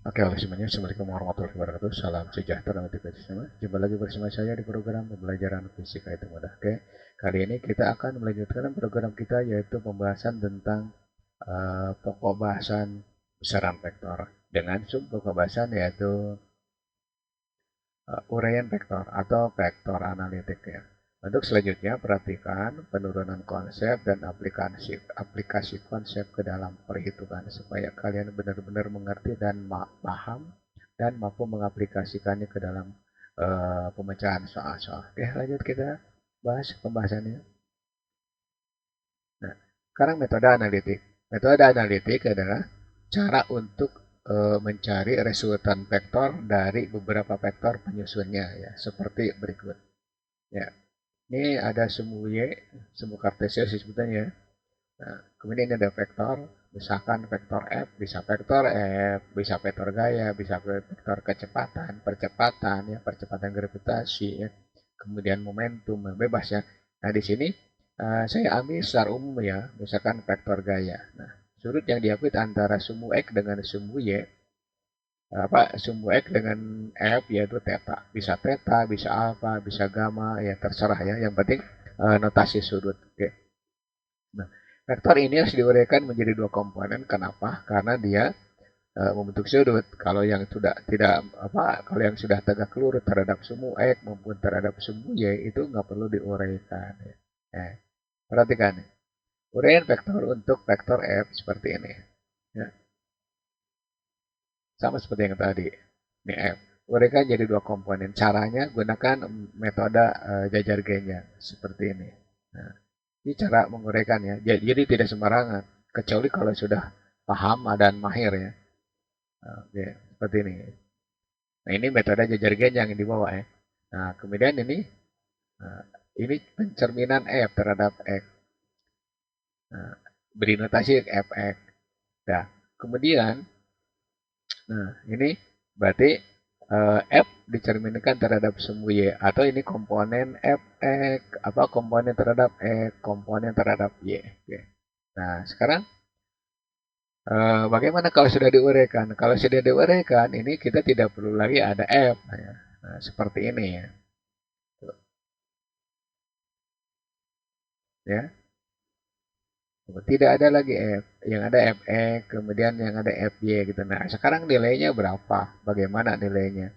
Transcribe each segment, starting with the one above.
Oke, halo semuanya. Assalamualaikum warahmatullahi wabarakatuh. Salam sejahtera untuk kita semua. Jumpa lagi bersama saya di program pembelajaran fisika itu mudah. Oke, kali ini kita akan melanjutkan program kita yaitu pembahasan tentang pokok bahasan besaran vektor dengan sub pokok bahasan yaitu uraian vektor atau vektor analitik ya. Untuk selanjutnya perhatikan penurunan konsep dan aplikasi konsep ke dalam perhitungan supaya kalian benar-benar mengerti dan paham dan mampu mengaplikasikannya ke dalam pemecahan soal-soal. Oke, lanjut kita bahas pembahasannya. Nah, sekarang metode analitik. Metode analitik adalah cara untuk mencari resultan vektor dari beberapa vektor penyusunnya ya, seperti berikut. Ya, ini ada sumbu Y, sumbu kartesius disebutnya. Nah, kemudian ini ada vektor, misalkan vektor F, bisa vektor F, bisa vektor gaya, bisa vektor kecepatan, percepatan, ya, percepatan gravitasi, ya. Kemudian momentum, bebas ya. Nah, di sini saya ambil secara umum ya, misalkan vektor gaya. Nah, sudut yang diapit antara sumbu X dengan sumbu Y, sumbu X dengan F yaitu theta. Bisa theta, bisa alpha, bisa gamma, ya terserah ya. Yang penting notasi sudut. Oke. Nah, vektor ini harus diuraikan menjadi dua komponen. Kenapa? Karena dia membentuk sudut. Kalau yang sudah tidak kalau yang sudah tegak lurus terhadap sumbu X maupun terhadap sumbu Y itu nggak perlu diuraikan. Ya. Perhatikan. Uraian vektor untuk vektor F seperti ini. Ya. Sama seperti yang tadi. Ini F. Uraikan jadi dua komponen. Caranya gunakan metode jajar G-nya seperti ini. Nah, ini cara menguraikannya. Jadi tidak sembarangan. Kecuali kalau sudah paham dan mahir ya. Oke, seperti ini. Nah, ini metode jajar G yang dibawa ya. Nah, kemudian nah, ini pencerminan F terhadap X. Nah, beri notasi Fx. Nah, kemudian, nah ini berarti F dicerminkan terhadap sumbu Y atau ini komponen Fx komponen terhadap X, komponen terhadap Y. Oke. Nah, sekarang bagaimana kalau sudah diuraikan? Kalau sudah diuraikan, ini kita tidak perlu lagi ada F. Nah, seperti ini ya. Ya. Tidak ada lagi F. Yang ada Fx, kemudian yang ada Fy gitu. Nah, sekarang nilainya berapa? Bagaimana nilainya?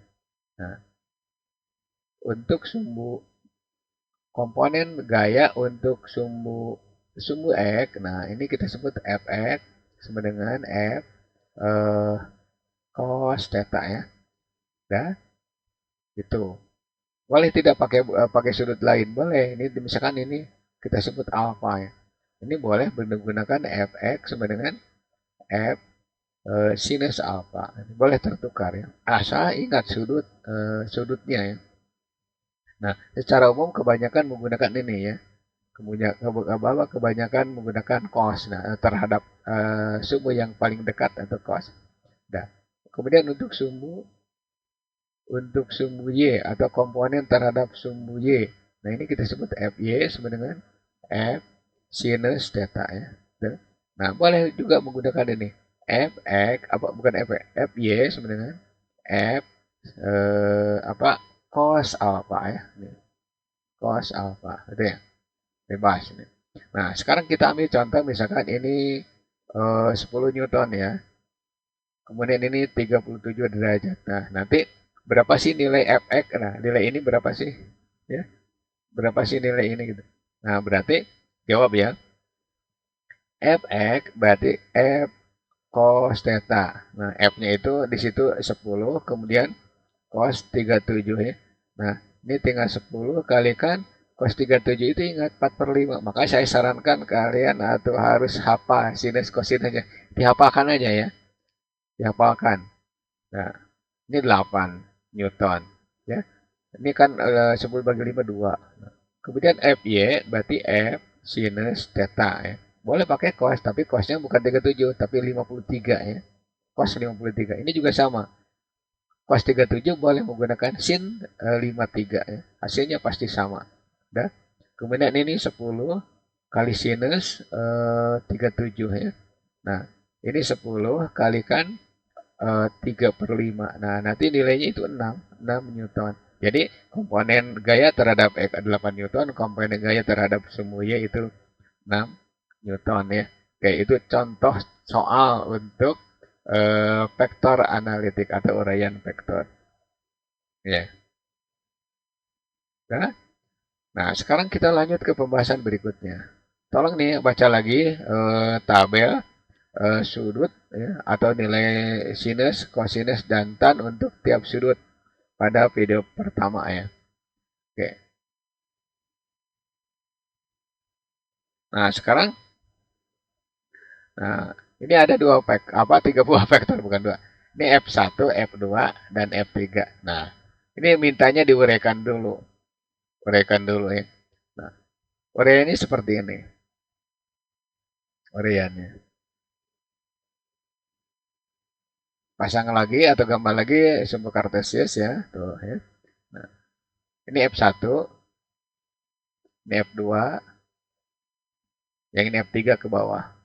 Nah, untuk sumbu komponen gaya untuk sumbu sumbu X, nah ini kita sebut Fx sama dengan F eh, cos theta ya. Dah, itu. Boleh tidak pakai sudut lain? Boleh. Ini misalkan ini kita sebut alfa ya. Ini boleh menggunakan Fx sama dengan F sinus alfa. Boleh tertukar ya. Asal ingat sudutnya ya. Nah, secara umum kebanyakan menggunakan ini ya. Kebanyakan menggunakan cos terhadap sumbu yang paling dekat atau cos. Nah, kemudian untuk sumbu Y atau komponen terhadap sumbu Y. Nah, ini kita sebut Fy sama dengan F sinus theta ya. Nah, boleh juga menggunakan ini. Fx bukan Fy sama dengan F cos alpha ya. Cos alpha itu ya. Bebas ini. Nah, sekarang kita ambil contoh misalkan ini 10 Newton ya. Kemudian ini 37 derajat. Nah, nanti berapa sih nilai Fx? Nah, nilai ini berapa sih? Ya, berapa sih nilai ini gitu. Nah, berarti jawab ya. Fx berarti F cos theta. Nah, F-nya itu di situ 10, kemudian cos 37 ya. Nah, ini tinggal 10 kalikan cos 37 itu ingat 4 per 5. Makanya saya sarankan kalian atau harus hafal sinus cosinusnya. Dihafalkan aja ya. Dihafalkan. Nah, ini 8 Newton. Ya. Ini kan 10 bagi 5 2. Kemudian Fy berarti F sinus theta ya. Boleh pakai cos, tapi cosnya bukan 37, tapi 53 ya. Cos 53. Ini juga sama. Cos 37 boleh menggunakan sin 53 ya. Hasilnya pasti sama. Dah. Kemudian ini 10 kali sinus 37 ya. Nah, ini 10 kalikan 3/5. Nah, nanti nilainya itu 6 Newton. Jadi komponen gaya terhadap X 8 Newton, komponen gaya terhadap sumbu Y itu 6 Newton ya. Oke, itu contoh soal untuk vektor analitik atau uraian vektor. Ya. Nah, sekarang kita lanjut ke pembahasan berikutnya. Tolong nih baca lagi tabel sudut ya, atau nilai sinus, kosinus, dan tan untuk tiap sudut pada video pertama ya. Oke. Nah, sekarang ini ada tiga buah vektor bukan dua. Ini F1, F2, dan F3. Nah, ini mintanya diuraikan dulu. Uraikan dulu ya. Nah, uraiannya seperti ini. Uraiannya. Pasang lagi atau gambar lagi sumbu kartesius ya. Tuh ya. Nah, ini F1, ini F2, yang ini F3 ke bawah.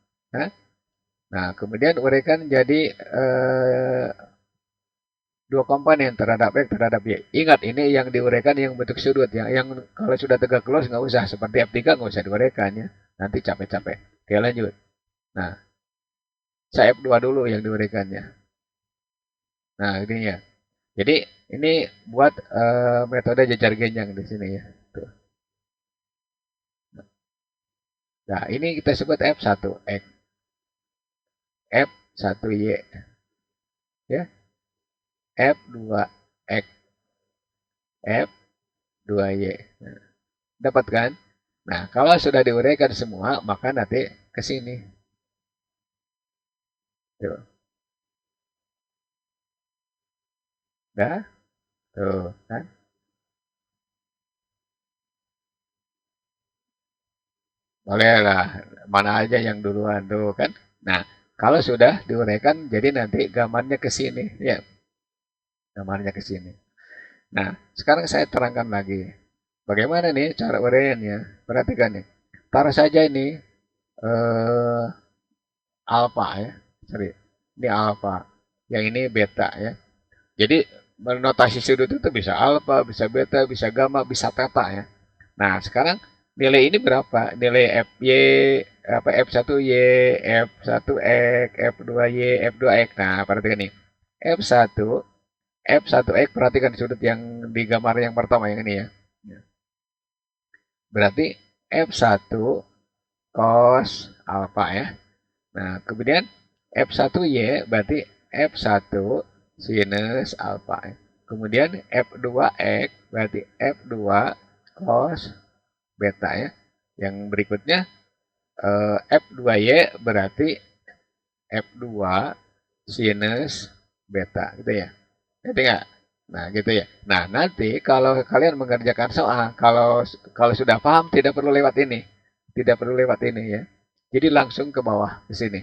Nah, kemudian uraikan jadi dua komponen terhadap X terhadap Y. Ingat, ini yang diuraikan yang bentuk sudut. Yang kalau sudah tegak lurus nggak usah. Seperti F3 nggak usah diuraikan ya. Nanti capek-capek. Oke, lanjut. Nah, saya F2 dulu yang diuraikannya. Nah, ini ya. Jadi, ini buat metode jejar genjang di sini ya. Tuh. Nah, ini kita sebut F1X. F1Y. Ya. F2X. F2Y. Nah, dapat kan? Nah, kalau sudah diuraikan semua, maka nanti ke sini. Tuh. Dah? Tuh, kan? Boleh lah. Mana aja yang duluan tuh kan? Nah, kalau sudah diuraikan, jadi nanti gambarnya ke sini. Ya, gambarnya ke sini. Nah, sekarang saya terangkan lagi. Bagaimana nih cara uraiannya? Perhatikan nih. Taruh saja ini eh, alfa ya. Sorry. Ini alfa. Yang ini beta ya. Jadi menotasi sudut itu bisa alfa, bisa beta, bisa gamma, bisa theta ya. Nah, sekarang nilai ini berapa? Nilai FY apa F1Y, F1X, F2Y, F2X. Nah, perhatikan nih. F1, F1X perhatikan sudut yang di gambar yang pertama yang ini ya. Berarti F1 cos alfa ya. Nah, kemudian F1Y berarti F1 sinus alfa. Kemudian F2X berarti F2 cos beta ya. Yang berikutnya F2Y berarti F2 sinus beta gitu ya. Gitu nggak? Nah, gitu ya. Nah, nanti kalau kalian mengerjakan soal, kalau sudah paham tidak perlu lewat ini. Tidak perlu lewat ini ya. Jadi langsung ke bawah ke sini.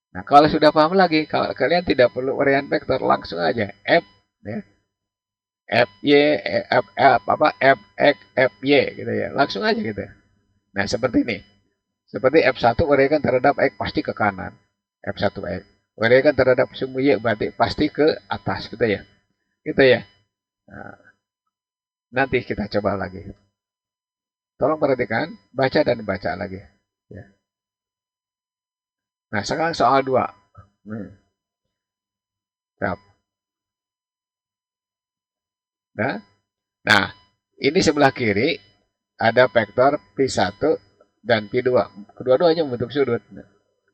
Nah, kalau sudah paham lagi, kalau kalian tidak perlu uraian vektor, langsung aja F ya. FY, F X, FY gitu ya. Langsung aja gitu. Nah, seperti ini. Seperti F1 uraikan terhadap X pasti ke kanan. F1X. Uraikan terhadap sumbu Y berarti pasti ke atas gitu ya. Gitu ya. Nah, nanti kita coba lagi. Tolong perhatikan, baca dan baca lagi. Ya. Nah, sekarang soal 2. Nah, nah, ini sebelah kiri ada vektor P1 dan P2. Kedua-duanya membentuk sudut.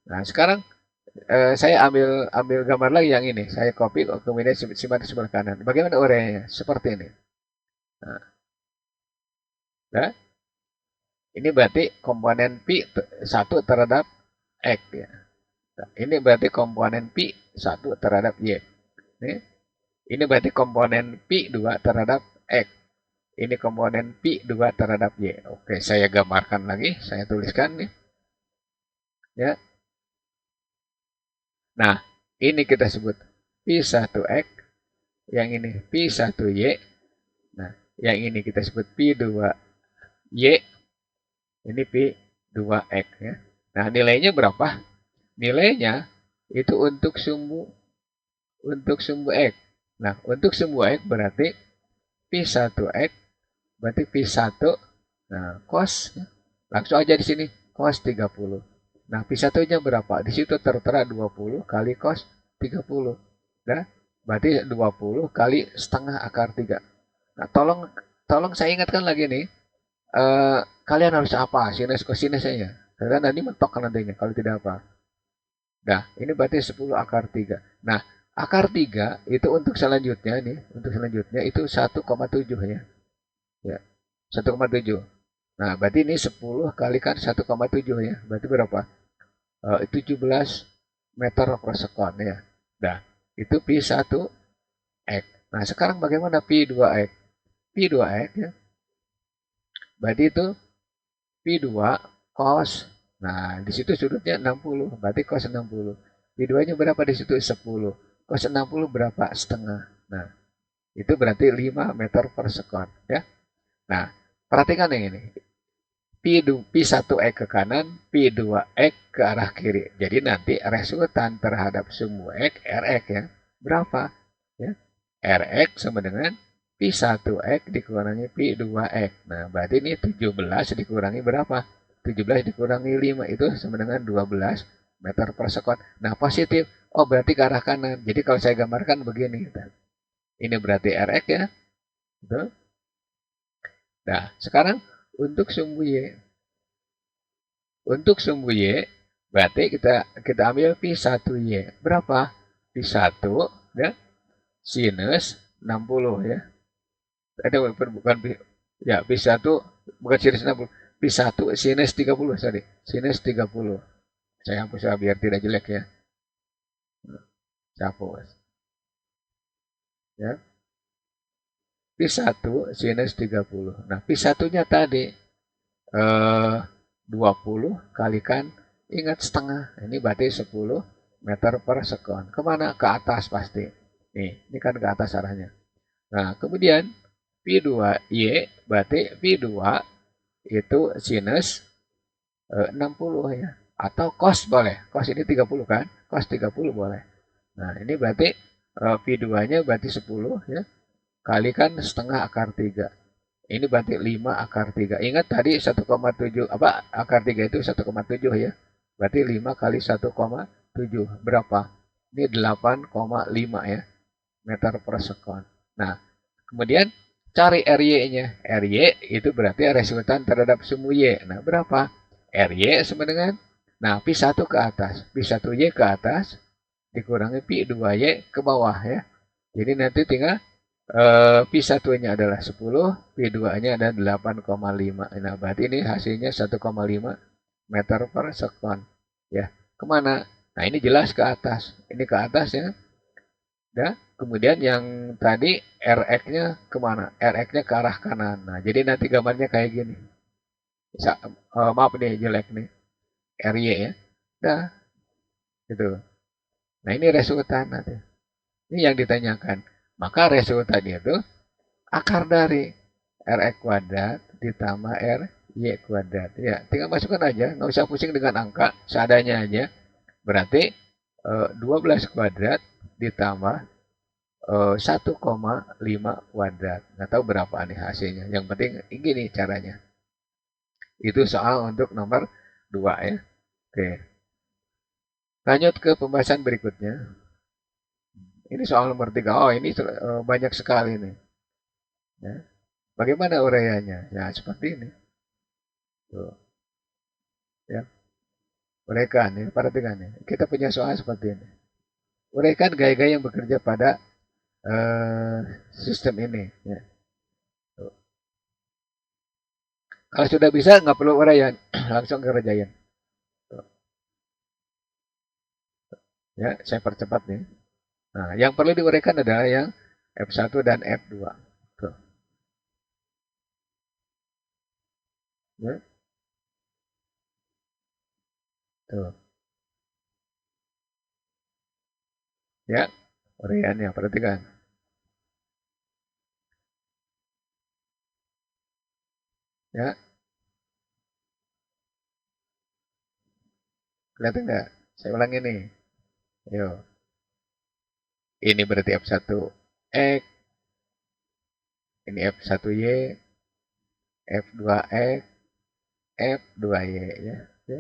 Nah, sekarang saya ambil gambar lagi yang ini. Saya copy, kemudian simpan di sebelah kanan. Bagaimana uraiannya? Seperti ini. Nah, nah, ini berarti komponen P1 terhadap X. Ya. Nah, ini berarti komponen P1 terhadap Y. Ini berarti komponen P2 terhadap X. Ini komponen P2 terhadap Y. Oke, saya gambarkan lagi. Saya tuliskan nih. Ya. Nah, ini kita sebut P1X. Yang ini P1Y. Nah, yang ini kita sebut P2Y. Ini P2X ya. Nah, nilainya berapa? Nilainya itu untuk sumbu untuk sumbu X. Nah, untuk sumbu X berarti P1X berarti P1. Nah, cos langsung aja di sini cos 30. Nah, P1-nya berapa? Di situ tertera 20 kali cos 30. Nah, berarti 20 kali setengah akar 3. Nah, tolong tolong saya ingatkan lagi nih. Kalian harus apa? Sinus kosinusnya. Karena nanti mentok nantinya kalau tidak apa. Nah, ini berarti 10 akar 3. Nah, akar 3 itu untuk selanjutnya nih, untuk selanjutnya itu 1,7 ya. Ya, 1,7. Nah, berarti ini 10 kalikan 1,7 ya. Berarti berapa? 17 meter per sekon ya. Nah, itu pi 1x. Nah, sekarang bagaimana pi 2x? Pi 2x ya. Berarti itu pi 2 cos. Nah, di situ sudutnya 60, berarti cos 60. Pi 2-nya berapa di situ? 10. Cos 60 berapa? Setengah. Nah, itu berarti 5 meter per sekon ya. Nah, perhatikan yang ini. Pi 1x ke kanan, pi 2x ke arah kiri. Jadi nanti resultan terhadap sumbu x, Rx ya. Berapa? Ya. Rx sama dengan pi 1x dikurangi pi 2x. Nah, berarti ini 17 dikurangi berapa? 17 dikurangi 5 itu sama dengan 12 meter per sekon. Nah, positif. Oh, berarti ke arah kanan. Jadi kalau saya gambarkan begini. Ini berarti Rx ya. Betul? Nah, sekarang untuk sumbu Y. Untuk sumbu Y, berarti kita ambil pi 1Y. Berapa? Pi 1 ya, sinus 60 ya. Ada bukan ya pi 1 bukan sinus 60. Pi 1 sinus 30, sorry. Sinus 30. Saya hapus ya biar tidak jelek ya. Saya hapus. Ya. Pi 1 sinus 30. Nah, pi 1-nya tadi 20 kalikan, ingat setengah, ini berarti 10 meter per sekon. Kemana? Ke atas pasti. Ini kan ke atas arahnya. Nah, kemudian Pi 2Y berarti Pi 2 itu sinus 60 ya. Atau cos boleh. Cos ini 30 kan? Cos 30 boleh. Nah, ini berarti Pi 2-nya berarti 10 ya. Kalikan setengah akar 3. Ini berarti 5 akar 3. Ingat tadi 1,7 apa akar 3 itu 1,7 ya. Berarti 5 kali 1,7 berapa? Ini 8,5 ya meter per sekon. Nah, kemudian cari RY-nya. RY itu berarti resultan terhadap sumbu Y. Nah, berapa? RY sama dengan nah, pi 1 ke atas, pi 1Y ke atas dikurangi pi 2Y ke bawah ya. Jadi nanti tinggal pi 1-nya adalah 10, pi 2-nya adalah 8,5. Nah, berarti ini hasilnya 1,5 meter per sekon. Ya, kemana? Nah, ini jelas ke atas. Ini ke atas ya. Ya, kemudian yang tadi Rx-nya kemana? Rx-nya ke arah kanan. Nah, jadi nanti gambarnya kayak gini. Maaf nih, jelek nih. Ry ya. Nah, gitu. Nah, ini resultan nanti. Ini yang ditanyakan. Maka resultannya itu akar dari Rx kuadrat ditambah Ry kuadrat. Ya, tinggal masukkan aja, nggak usah pusing dengan angka, seadanya aja. Berarti 12 kuadrat ditambah 1,5 kuadrat. Nggak tahu berapa nih hasilnya. Yang penting gini caranya. Itu soal untuk nomor 2 ya. Oke. Lanjut ke pembahasan berikutnya. Ini soal nomor 3. Oh, ini banyak sekali nih. Ya. Bagaimana uraiannya? Ya, seperti ini. Tuh. Ya. Uraikan ya, perhatikan ya. Kita punya soal seperti ini. Uraikan gaya-gaya yang bekerja pada eh, sistem ini. Ya. Tuh. Kalau sudah bisa, nggak perlu uraian. Langsung kerjain. Tuh. Ya, saya percepat nih. Nah, yang perlu diuraikan adalah yang F1 dan F2. Tuh. Ya. Tuh. Ya, uraiannya perhatikan. Ya, kelihatan nggak? Saya ulangi nih. Ayo. Ini berarti F1X, ini F1Y, F2X, F2Y ya. Oke.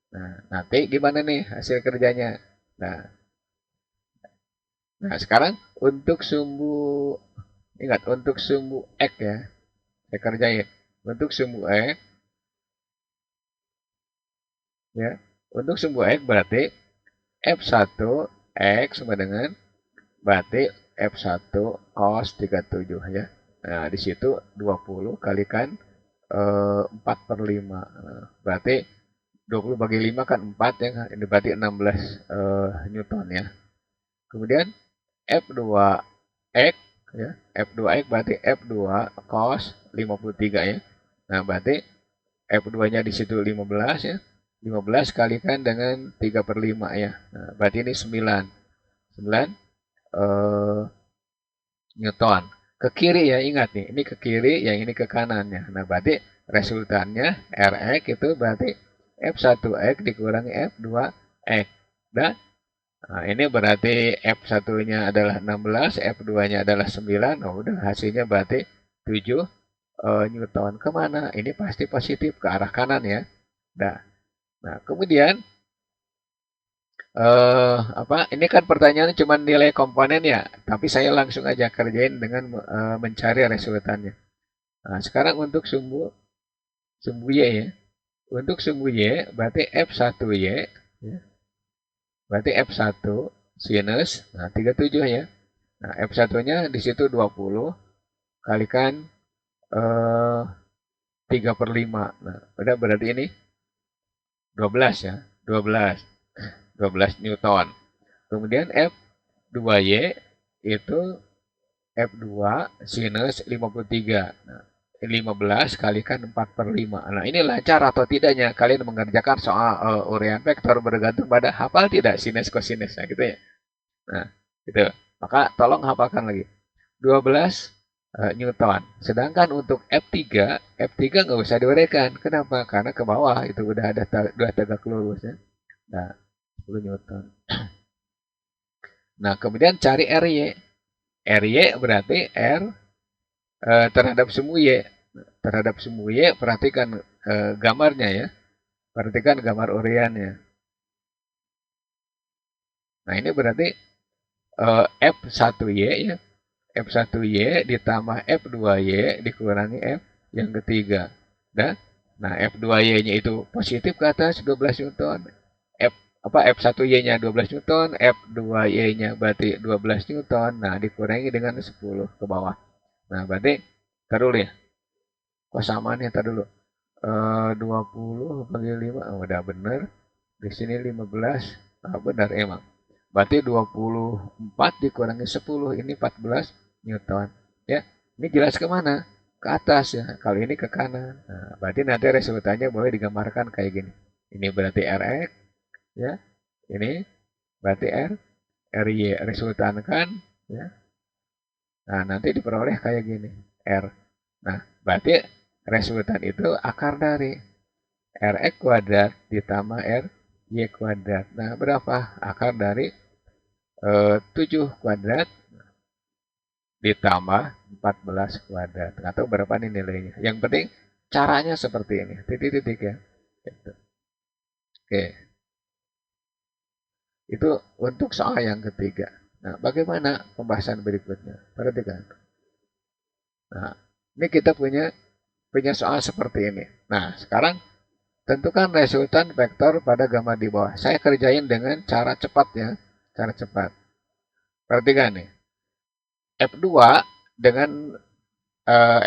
Nah, nanti gimana nih hasil kerjanya? Nah, nah sekarang untuk sumbu, ingat untuk sumbu X ya, saya kerjain. Untuk sumbu X ya, untuk sumbu X berarti F1 X sama dengan berarti F1 cos 37 ya. Nah, di situ 20 kalikan 4/5. Nah, berarti 20 bagi 5 kan 4 ya. Ini berarti 16 Newton ya. Kemudian F2X ya. F2X berarti F2 cos 53 ya. Nah, berarti F2-nya di situ 15 ya. 15 kalikan dengan 3/5 ya. Nah, berarti ini 9. 9 eh, Newton. Ke kiri ya, ingat nih, ini ke kiri, yang ini ke kanannya. Nah, berarti resultannya Rx itu berarti F1X dikurangi F2X. Dan nah, ini berarti F1-nya adalah 16, F2-nya adalah 9. Oh, udah hasilnya berarti 7 Newton. Kemana? Ini pasti positif ke arah kanan ya. Nah, kemudian apa? Ini kan pertanyaannya cuma nilai komponen ya, tapi saya langsung aja kerjain dengan mencari resultannya. Nah, sekarang untuk sumbu sumbu y ya. Untuk sumbu y berarti F1y ya. Berarti F1 sinus nah 37 ya. Nah, F1-nya di situ 20 kalikan 3/5. Nah, udah berarti ini 12 ya. 12 Newton. Kemudian F2y itu F2 sinus 53. Nah, 15 kalikan 4/5. Nah, ini lancar atau tidaknya kalian mengerjakan soal urean vektor bergantung pada hafal tidak sinus kosinus. Nah, gitu ya. Nah, gitu. Maka tolong hafalkan lagi. 12 Newton. Sedangkan untuk F3, F3 nggak usah diuraikan. Kenapa? Karena ke bawah itu udah ada udah tegak lurus ya. Nah, 10 Newton. Nah, kemudian cari RY. RY berarti R terhadap sumbu Y. Terhadap sumbu Y, perhatikan gambarnya ya. Perhatikan gambar ureannya. Nah, ini berarti F1Y ya. F1Y ditambah F2Y dikurangi F yang ketiga. Dan nah F2Y-nya itu positif ke atas 12 Newton. F apa F1Y-nya 12 Newton, F2Y-nya berarti 12 Newton. Nah, dikurangi dengan 10 ke bawah. Nah, berarti taruh ya. Kok sama nih, tar dulu. 20 bagi 5, oh, udah bener. Di sini 15, nah, benar emang. Berarti 24 dikurangi 10, ini 14 Newton. Ya, ini jelas kemana? Ke atas ya, kalau ini ke kanan. Nah, berarti nanti resultannya boleh digambarkan kayak gini. Ini berarti Rx, ya. Ini berarti Ry. Resultan kan, ya. Nah, nanti diperoleh kayak gini, R. Nah, berarti resultan itu akar dari Rx kuadrat ditambah Ry kuadrat. Nah, berapa? Akar dari 7 kuadrat ditambah 14 kuadrat. Atau berapa nih nilainya? Yang penting caranya seperti ini. Titik-titik ya. Gitu. Oke. Itu untuk soal yang ketiga. Nah, bagaimana pembahasan berikutnya? Perhatikan. Nah, ini kita punya soal seperti ini. Nah, sekarang tentukan resultan vektor pada gambar di bawah. Saya kerjain dengan cara cepat ya. Cara cepat. Perhatikan nih. F2 dengan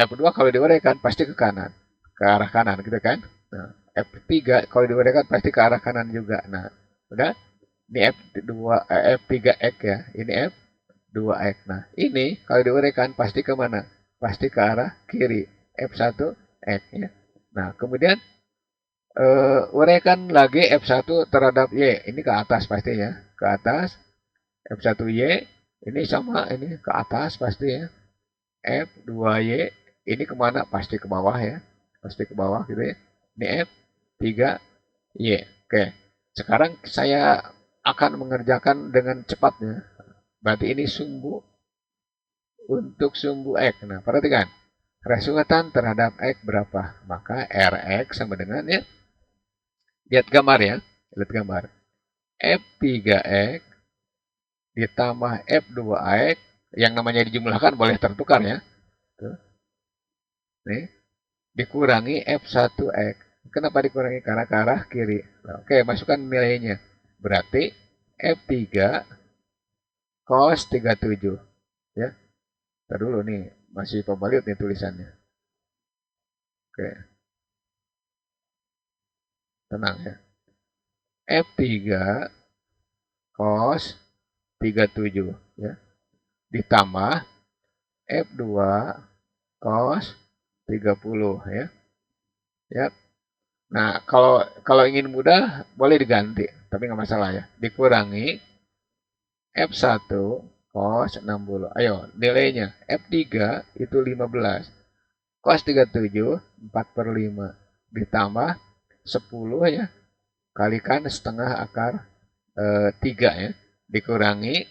F2 kalau diuraikan pasti ke kanan. Ke arah kanan gitu kan. Nah, F3 kalau diuraikan pasti ke arah kanan juga. Nah, udah. Ini F3X ya. Ini F2X. Nah, ini kalau diuraikan pasti kemana? Pasti ke arah kiri. F1X ya. Nah, kemudian uraikan lagi F1 terhadap Y. Ini ke atas pasti ya. Ke atas. F1Y. Ini sama. Ini ke atas pasti ya. F2Y. Ini kemana? Pasti ke bawah ya. Pasti ke bawah gitu ya. Ini F3Y. Oke. Sekarang saya akan mengerjakan dengan cepatnya. Berarti ini sumbu untuk sumbu X. Nah, perhatikan. Resultan terhadap X berapa? Maka Rx sama dengan ya. Lihat gambar ya. Lihat gambar. F3X ditambah F2X. Yang namanya dijumlahkan boleh tertukar ya. Tuh. Nih. Dikurangi F1X. Kenapa dikurangi? Karena ke arah kiri. Nah, oke, masukkan nilainya. Berarti F3 cos 37. Ya. Ntar dulu nih. Masih pembalut nih tulisannya. Oke. Tenang ya. F3 cos 37 ya. Ditambah F2 cos 30 ya. Ya. Nah, kalau ingin mudah boleh diganti, tapi nggak masalah ya. Dikurangi F1 cos 60. Ayo, nilainya. F3 itu 15. Cos 37 4 per 5. Ditambah 10 ya. Kalikan setengah akar 3 ya. Dikurangi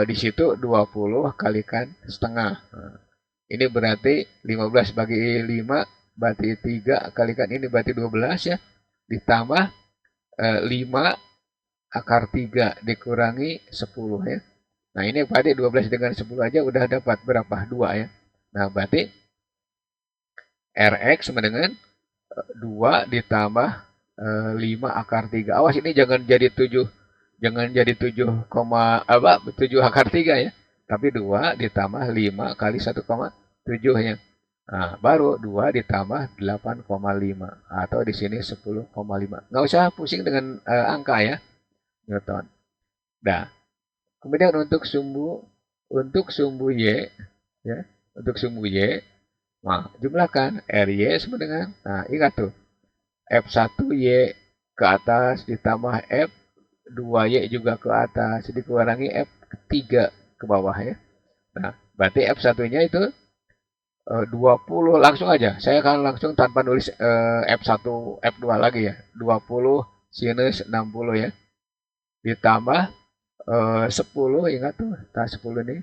di situ 20 kalikan setengah. Nah, ini berarti 15 bagi 5 berarti 3 kalikan ini berarti 12 ya. Ditambah 5 akar 3 dikurangi 10 ya. Nah, ini berarti 12 dengan 10 aja udah dapat berapa? 2 ya. Nah, berarti Rx sama dengan 2 ditambah 5 akar 3. Awas ini jangan jadi 7. Jangan jadi 7 akar 3 ya. Tapi 2 ditambah 5 kali 1,7 ya. Nah, baru 2 ditambah 8,5 atau di sini 10,5. Nggak usah pusing dengan angka ya, Newton. Nah, kemudian untuk sumbu Y ya, untuk sumbu Y, nah, jumlahkan RY sama dengan, nah ingat tuh, F1Y ke atas ditambah F2Y juga ke atas dikurangi F3 ke bawah ya. Nah, berarti F1-nya itu 20 langsung aja. Saya akan langsung tanpa nulis F1, F2 lagi ya. 20 sinus 60 ya. Ditambah 10, ingat tuh, 10 ini.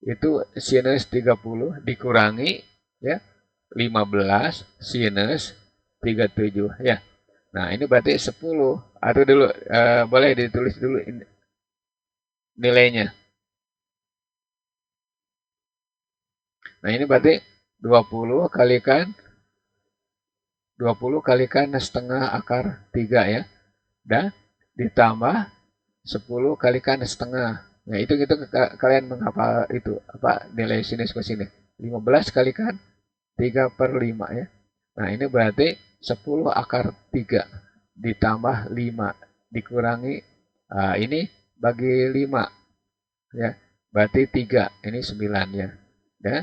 Itu sinus 30 dikurangi ya 15 sinus 37 ya. Nah, ini berarti 10. Atau dulu boleh ditulis dulu nilainya. Nah, ini berarti 20 kalikan setengah akar 3 ya. Dan ditambah 10 kalikan setengah. Nah, itu kalian menghafal itu apa nilai sinus kosinus. 15 kalikan 3 per 5 ya. Nah, ini berarti 10 akar 3 ditambah 5 dikurangi ini bagi 5 ya. Berarti 3, ini 9 ya. Dan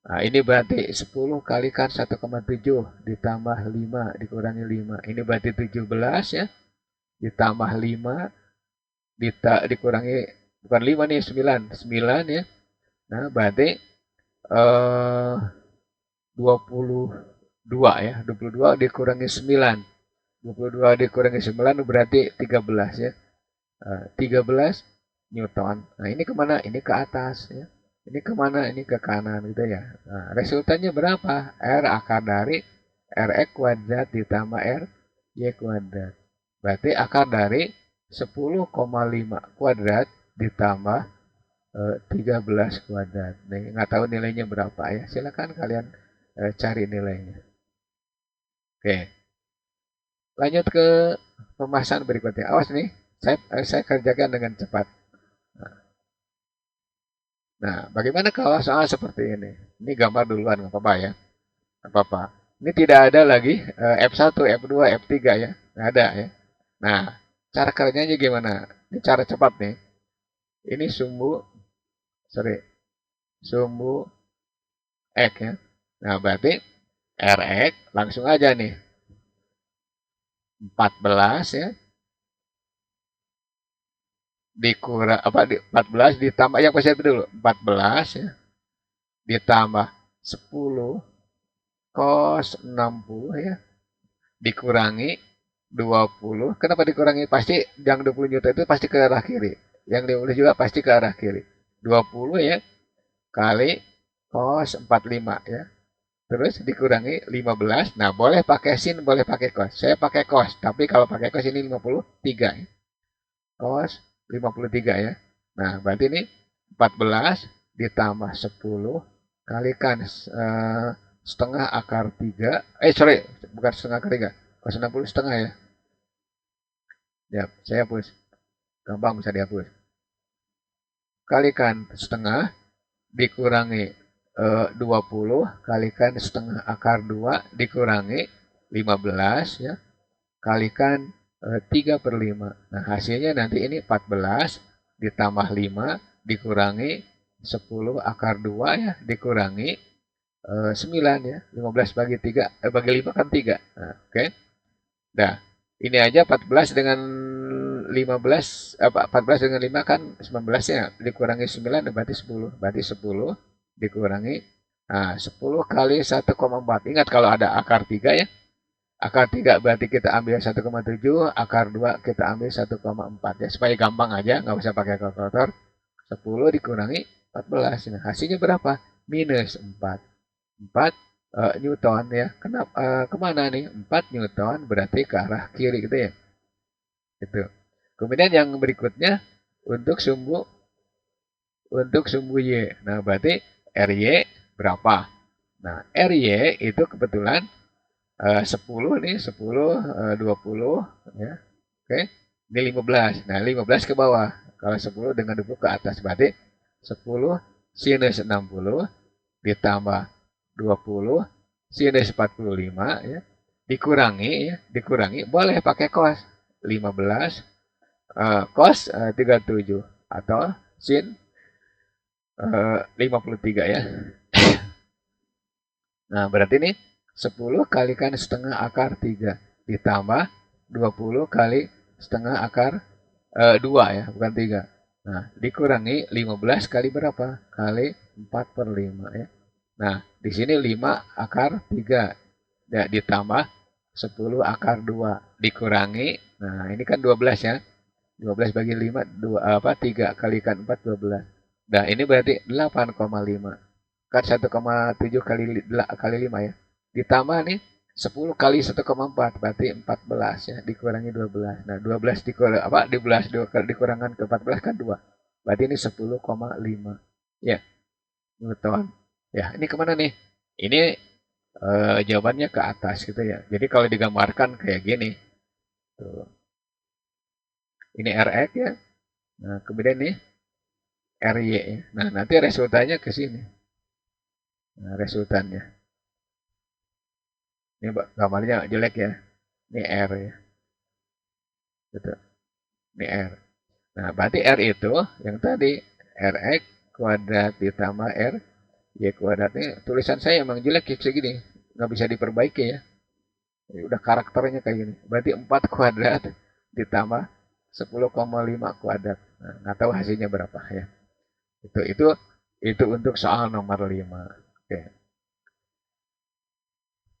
nah, ini berarti 10 kalikan 1,7 ditambah 5 dikurangi 5. Ini berarti 17 ya. Ditambah 5 dikurangi bukan 5 nih 9. 9 ya. Nah, berarti 22 ya. 22 dikurangi 9. 22 dikurangi 9 berarti 13 ya. 13 Newton. Nah, ini kemana? Ini ke atas ya. Ini kemana? Ini ke kanan gitu ya. Nah, resultannya berapa? R akar dari Rx kuadrat ditambah Ry kuadrat. Berarti akar dari 10,5 kuadrat ditambah 13 kuadrat. Nih, nggak tahu nilainya berapa ya. Silakan kalian cari nilainya. Oke. Lanjut ke pembahasan berikutnya. Awas nih, saya kerjakan dengan cepat. Nah, bagaimana kalau soal seperti ini? Ini gambar duluan, nggak apa-apa ya. Nggak apa-apa. Ini tidak ada lagi F1, F2, F3 ya. Nggak ada ya. Nah, cara kerjanya gimana? Ini cara cepat nih. Ini sumbu X ya. Nah, berarti Rx langsung aja nih. 14 ya. Dikurang apa 14 ditambah yang positif dulu. 14 ya. Ditambah 10 cos 60 ya. Dikurangi 20. Kenapa dikurangi? Pasti yang 20 juta itu pasti ke arah kiri. Yang 50 juga pasti ke arah kiri. 20 ya kali cos 45 ya. Terus dikurangi 15. Nah, boleh pakai sin, boleh pakai cos. Saya pakai cos, tapi kalau pakai cos ini 53 ya. Cos 53 ya. Nah, berarti ini 14 ditambah 10 kalikan setengah akar 3. Sorry, bukan setengah akar 3. Cos 60 setengah ya. Ya, saya hapus. Gampang bisa dihapus. Kalikan setengah dikurangi 20 kalikan setengah akar 2 dikurangi 15 ya. Kalikan 3/5. Nah, hasilnya nanti ini 14 ditambah 5 dikurangi 10 akar 2 ya, dikurangi 9 ya. 15 bagi 3, bagi 5 kan 3. Nah, oke. Nah, ini aja 14 dengan 15, 14 dengan 5 kan 19 ya, dikurangi 9 berarti 10. Berarti 10 dikurangi 10 kali 1,4. Ingat kalau ada akar 3 ya. Akar 3 berarti kita ambil 1,7, akar 2 kita ambil 1,4 ya. Supaya gampang aja, nggak usah pakai kalkulator. 10 dikurangi 14. Nah, hasilnya berapa? Minus 4. 4 Newton ya. Kenapa? Kemana nih? 4 Newton berarti ke arah kiri gitu ya. Itu. Kemudian yang berikutnya untuk sumbu Y. Nah, berarti RY berapa? Nah, RY itu kebetulan 10 nih, 10, 20 ya. Oke. Ini 15. Nah, 15 ke bawah. Kalau 10 dengan 20 ke atas berarti 10 sinus 60 ditambah 20 sinus 45 ya. Dikurangi boleh pakai cos 15 cos 37 atau sin 53 ya. Nah, berarti ini 10 kalikan setengah akar 3 ditambah 20 kali setengah akar 2 ya, bukan 3. Nah, dikurangi 15 kali berapa? Kali 4/5 ya. Nah, di sini 5 akar 3 ya, ditambah 10 akar 2 dikurangi. Nah, ini kan 12 ya. 12 bagi 5 3 kalikan 4 12. Nah, ini berarti 8,5. Kan 1,7 kali 5 ya. Ditambah nih 10 kali 1,4 berarti 14 ya, dikurangi 12. Nah, 12 dikurangkan ke 14 kan 2. Berarti ini 10,5 ya Newton. Ya, ini kemana nih? Ini jawabannya ke atas gitu ya. Jadi kalau digambarkan kayak gini. Tuh. Ini Rx ya. Nah, kemudian nih RY ya. Nah, nanti resultannya ke sini. Nah, resultannya. Ini gambarnya jelek ya. Ini R ya. Gitu. Ini R. Nah, berarti R itu yang tadi Rx kuadrat ditambah R Y kuadrat. Ini tulisan saya emang jelek kayak segini. Nggak bisa diperbaiki ya. Ini udah karakternya kayak gini. Berarti 4 kuadrat ditambah 10,5 kuadrat. Nah, nggak tahu hasilnya berapa ya. Itu untuk soal nomor 5. Oke.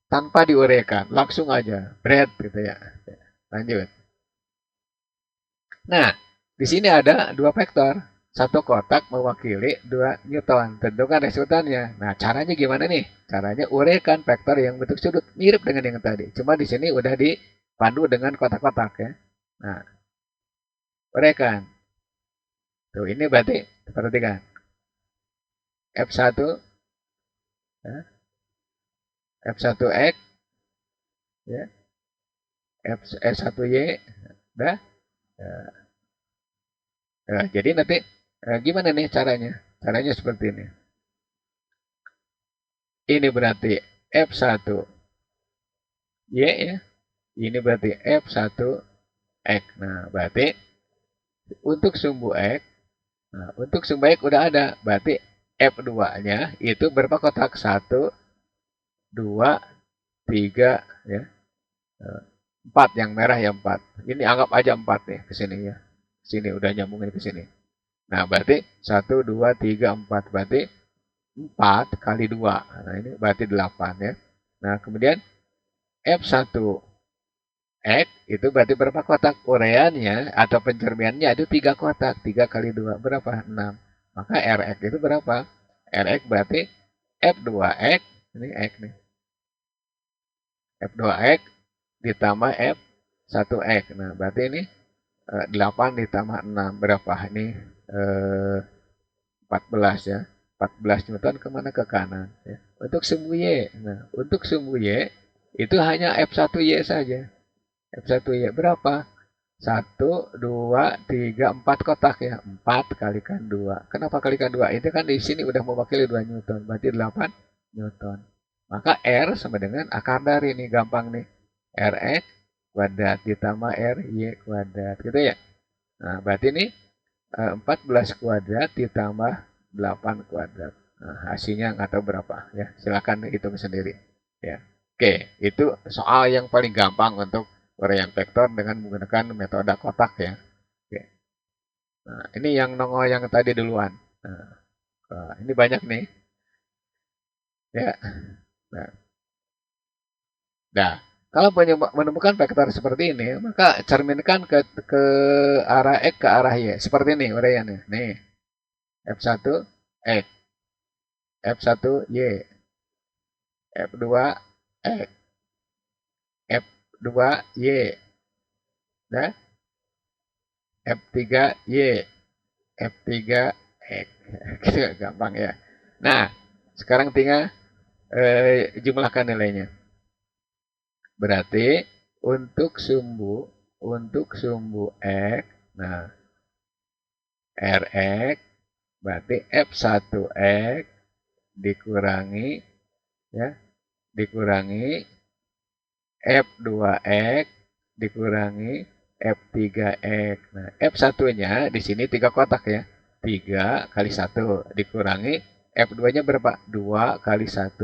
Tanpa diuraikan, langsung aja, bread gitu ya. Lanjut. Nah, di sini ada 2 vektor. Satu kotak mewakili 2 Newton. Tentukan resultannya. Nah, caranya gimana nih? Caranya uraikan vektor yang bentuk sudut. Mirip dengan yang tadi. Cuma di sini udah dipandu dengan kotak-kotak ya. Nah, uraikan. Tuh, ini berarti perhatikan. F1 ya, F1X ya, F1Y dah. Nah, jadi nanti gimana nih caranya? Caranya seperti ini. Ini berarti F1Y ya. Ini berarti F1X. Nah, berarti untuk sumbu X, udah ada. Berarti F2-nya itu berapa kotak? 1, 2, 3 ya. 4 yang merah ya 4. Ini anggap aja 4 nih ke sini ya. Sini udah nyambungin ke sini. Nah, berarti 1, 2, 3, 4. Berarti 4 kali 2. Nah, ini berarti 8 ya. Nah, kemudian F1 X itu berarti berapa kotak? Ureannya atau pencerminannya itu 3 kotak. 3 kali 2 berapa? 6. Maka Rx itu berapa? Rx berarti F2X, ini X nih. F2X ditambah F1X. Nah, berarti ini 8 ditambah 6 berapa? Ini 14 ya. 14 Newton kemana? Ke kanan. Ya. Untuk sumbu Y. Nah, untuk sumbu Y itu hanya F1Y saja. F1Y berapa? 1, 2, 3, 4 kotak ya. 4 kalikan 2. Kenapa kalikan 2? Itu kan di sini udah mewakili 2 Newton. Berarti 8 Newton. Maka R sama dengan akar dari ini. Gampang nih. Rx kuadrat ditambah Ry kuadrat. Gitu ya. Nah, berarti ini 14 kuadrat ditambah 8 kuadrat. Nah, hasilnya nggak tahu berapa ya. Silakan hitung sendiri. Ya. Oke, itu soal yang paling gampang untuk uraian vektor dengan menggunakan metode kotak ya. Oke. Nah, ini yang nongol yang tadi duluan. Nah, ini banyak nih. Ya. Nah, nah, kalau menemukan vektor seperti ini, maka cerminkan ke arah X ke arah Y. Seperti ini uraiannya. Nih, F1 X, F1 Y, F2 X, F2 Y, nah, F3 Y, F3 X. Gitu gampang ya. Nah, sekarang tinggal jumlahkan nilainya. Berarti untuk sumbu X, nah Rx berarti F1X dikurangi ya, dikurangi F2X dikurangi F3X. Nah, F1-nya di sini 3 kotak ya. 3 kali 1 dikurangi F2-nya berapa? 2 kali 1.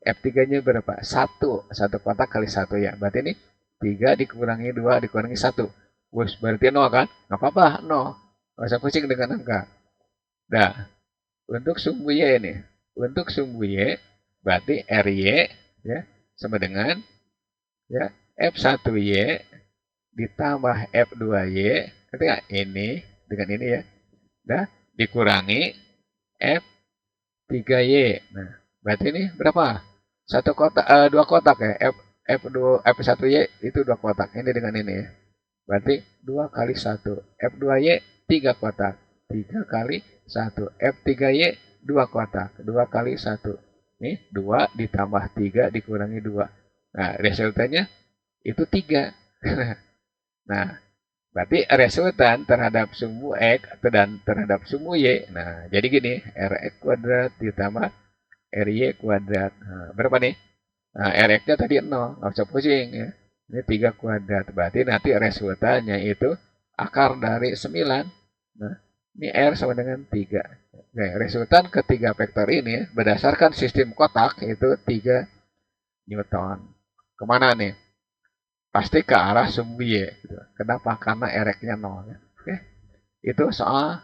F3-nya berapa? 1. 1 kotak kali 1 ya. Berarti ini 3 dikurangi 2 dikurangi 1. Wus, berarti 0 kan? Nggak apa-apa, 0. Nggak usah pusing dengan angka. Nah, untuk sumbu Y ini. Untuk sumbu Y, berarti RY ya, sama dengan ya, F1Y ditambah F2Y, ketika ini dengan ini ya, nah, dikurangi F3Y. Nah, berarti ini berapa? Satu kotak, dua kotak ya. F1Y itu dua kotak. Ini dengan ini ya. Berarti 2 kali 1. F2Y 3 kotak. 3 kali 1. F3Y 2 kotak. 2 kali 1. Nih, 2 ditambah 3 dikurangi 2. Nah, resultannya itu 3. Nah, berarti resultan terhadap sumbu X dan terhadap sumbu Y. Nah, jadi gini, Rx kuadrat ditambah Ry kuadrat. Nah, berapa nih? Nah, Rx-nya tadi 0, nggak usah pusing ya. Ini 3 kuadrat, berarti nanti resultannya itu akar dari 9. Nah, ini R sama dengan 3. Nah, resultan ketiga vektor ini berdasarkan sistem kotak itu 3 Newton. Kemana nih? Pasti ke arah sumbu Y. Gitu. Kenapa? Karena Rx-nya 0. Ya. Oke. Itu soal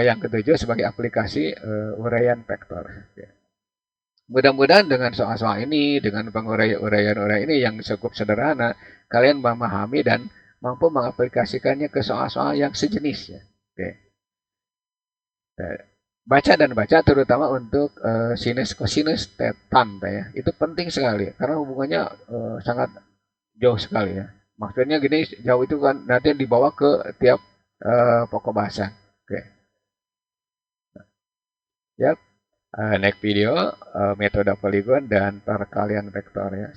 yang ketujuh sebagai aplikasi uraian vektor. Ya. Mudah-mudahan dengan soal-soal ini, dengan penguraian-uraian ini yang cukup sederhana, kalian memahami dan mampu mengaplikasikannya ke soal-soal yang sejenis. Ya. Oke. Baca dan baca terutama untuk sinus kosinus tan ya. Itu penting sekali karena hubungannya sangat jauh sekali ya. Maksudnya gini, jauh itu kan nanti dibawa ke tiap pokok bahasa. Oke. Ya. Next video metode poligon dan perkalian vektor ya.